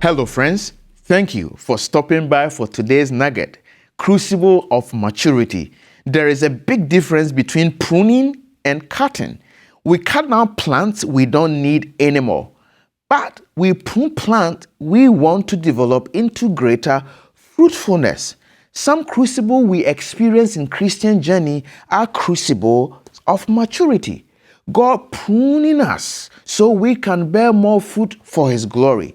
Hello, friends. Thank you for stopping by for today's nugget, Crucible of Maturity. There is a big difference between pruning and cutting. We cut down plants we don't need anymore, but we prune plants we want to develop into greater fruitfulness. Some crucible we experience in Christian journey are crucibles of maturity. God pruning us so we can bear more fruit for His glory.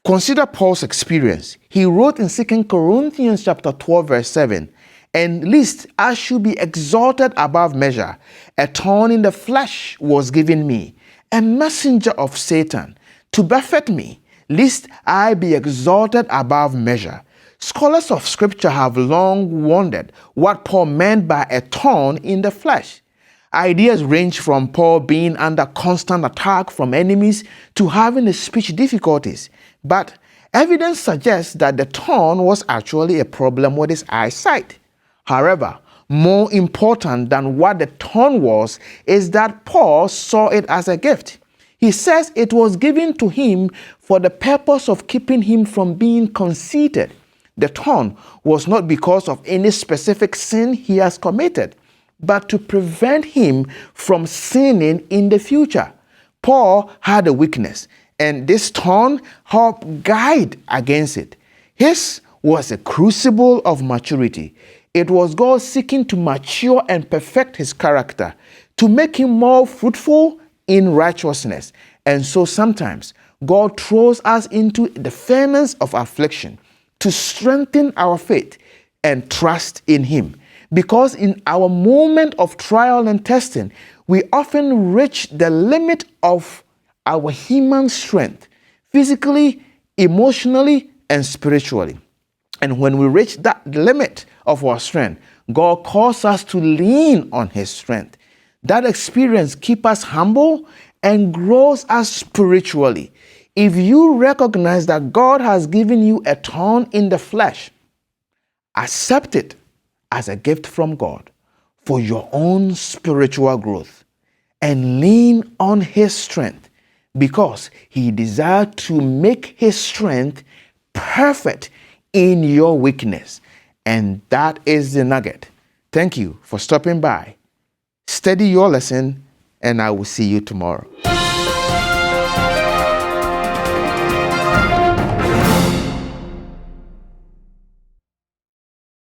Consider Paul's experience. He wrote in 2 Corinthians chapter 12, verse 7, "And lest I should be exalted above measure, a thorn in the flesh was given me, a messenger of Satan, to buffet me, lest I be exalted above measure." Scholars of Scripture have long wondered what Paul meant by a thorn in the flesh. Ideas range from Paul being under constant attack from enemies to having speech difficulties. But evidence suggests that the thorn was actually a problem with his eyesight. However, more important than what the thorn was is that Paul saw it as a gift. He says it was given to him for the purpose of keeping him from being conceited. The thorn was not because of any specific sin he has committed, but to prevent him from sinning in the future. Paul had a weakness, and this thorn helped guide against it. His was a crucible of maturity. It was God seeking to mature and perfect his character, to make him more fruitful in righteousness. And so sometimes God throws us into the furnace of affliction to strengthen our faith and trust in him. Because in our moment of trial and testing, we often reach the limit of our human strength, physically, emotionally, and spiritually. And when we reach that limit of our strength, God calls us to lean on his strength. That experience keeps us humble and grows us spiritually. If you recognize that God has given you a thorn in the flesh, accept it as a gift from God for your own spiritual growth and lean on his strength, because he desires to make his strength perfect in your weakness. And that is the nugget. Thank you for stopping by. Study your lesson, and I will see you tomorrow.